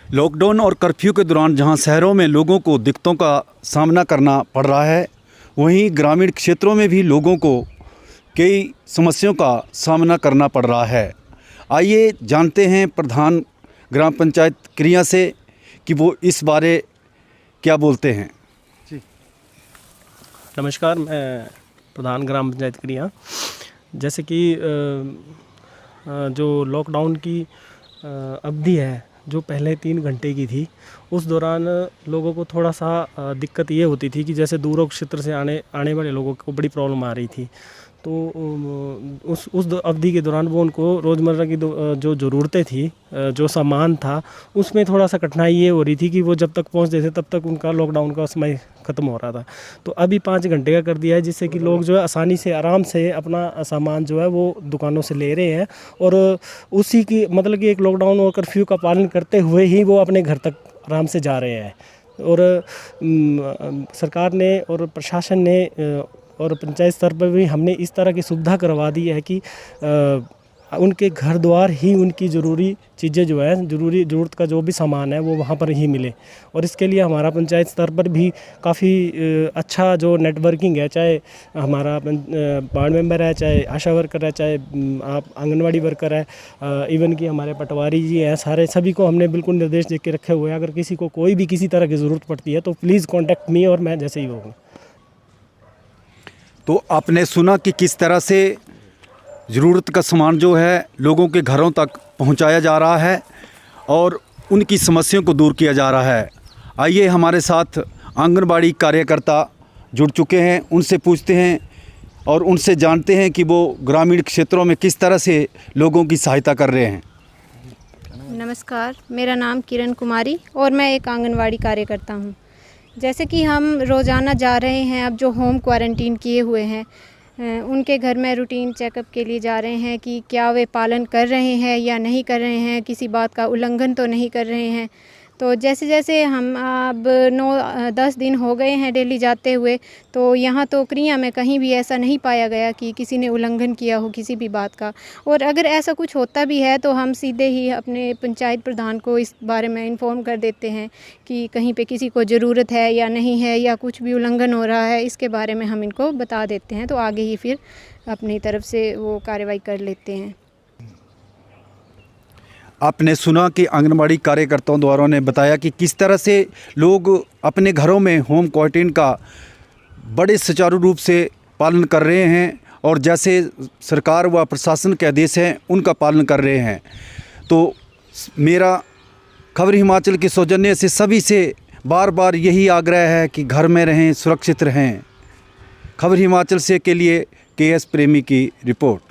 Lockdown और curfew के दौरान जहां शहरों में लोगों को दिक्कतों का सामना करना पड़ रहा है, वहीं ग्रामीण क्षेत्रों में भी लोगों को कई समस्याओं का सामना करना पड़ रहा है। आइए जानते हैं प्रधान ग्राम पंचायत क्रिया से कि वो इस बारे क्या बोलते हैं। जी नमस्कार, मैं प्रधान ग्राम पंचायत क्रिया। जैसे कि जो लॉकडाउन की अवधि है, जो पहले 3 घंटे की थी, उस दौरान लोगों को थोड़ा सा दिक्कत ये होती थी कि जैसे दूर क्षेत्र से आने वाले लोगों को बड़ी प्रॉब्लम आ रही थी। तो उस अवधि के दौरान वो उनको रोज़मर्रा की जो ज़रूरतें थी, जो सामान था, उसमें थोड़ा सा कठिनाई ये हो रही थी कि वो जब तक पहुंचते थे तब तक उनका लॉकडाउन का समय ख़त्म हो रहा था। तो अभी 5 घंटे का कर दिया है, जिससे कि लोग जो है आसानी से आराम से अपना सामान जो है वो दुकानों से ले रहे हैं और उसी की मतलब कि एक लॉकडाउन और कर्फ्यू का पालन करते हुए ही वो अपने घर तक आराम से जा रहे हैं। और सरकार ने और प्रशासन ने और पंचायत स्तर पर भी हमने इस तरह की सुविधा करवा दी है कि उनके घर द्वार ही उनकी ज़रूरी चीज़ें जो है, ज़रूरत का जो भी सामान है वो वहाँ पर ही मिले। और इसके लिए हमारा पंचायत स्तर पर भी काफ़ी अच्छा जो नेटवर्किंग है, चाहे हमारा वार्ड मेंबर है, चाहे आशा वर्कर है, चाहे आप आंगनवाड़ी वर्कर है, इवन कि हमारे पटवारी जी हैं, सभी को हमने बिल्कुल निर्देश दे के रखे हुए हैं। अगर किसी को कोई भी किसी तरह की ज़रूरत पड़ती है तो प्लीज़ कॉन्टैक्ट मी और मैं जैसे ही होगा। तो आपने सुना कि किस तरह से ज़रूरत का सामान जो है लोगों के घरों तक पहुंचाया जा रहा है और उनकी समस्याओं को दूर किया जा रहा है। आइए हमारे साथ आंगनबाड़ी कार्यकर्ता जुड़ चुके हैं, उनसे पूछते हैं और उनसे जानते हैं कि वो ग्रामीण क्षेत्रों में किस तरह से लोगों की सहायता कर रहे हैं। नमस्कार, मेरा नाम किरण कुमारी और मैं एक आंगनवाड़ी कार्यकर्ता हूँ। जैसे कि हम रोज़ाना जा रहे हैं, अब जो होम क्वारंटीन किए हुए हैं उनके घर में रूटीन चेकअप के लिए जा रहे हैं कि क्या वे पालन कर रहे हैं या नहीं कर रहे हैं, किसी बात का उल्लंघन तो नहीं कर रहे हैं। तो जैसे जैसे हम अब 9-10 दिन हो गए हैं डेली जाते हुए, तो यहाँ तो क्रिया में कहीं भी ऐसा नहीं पाया गया कि किसी ने उल्लंघन किया हो किसी भी बात का। और अगर ऐसा कुछ होता भी है तो हम सीधे ही अपने पंचायत प्रधान को इस बारे में इन्फॉर्म कर देते हैं कि कहीं पे किसी को ज़रूरत है या नहीं है, या कुछ भी उल्लंघन हो रहा है, इसके बारे में हम इनको बता देते हैं। तो आगे ही फिर अपनी तरफ से वो कार्रवाई कर लेते हैं। आपने सुना कि आंगनबाड़ी कार्यकर्ताओं द्वारा ने बताया कि किस तरह से लोग अपने घरों में होम क्वारंटीन का बड़े सुचारू रूप से पालन कर रहे हैं और जैसे सरकार व प्रशासन के आदेश हैं उनका पालन कर रहे हैं। तो मेरा खबर हिमाचल के सौजन्य से सभी से बार बार यही आग्रह है कि घर में रहें, सुरक्षित रहें। खबर हिमाचल से के लिए KS प्रेमी की रिपोर्ट।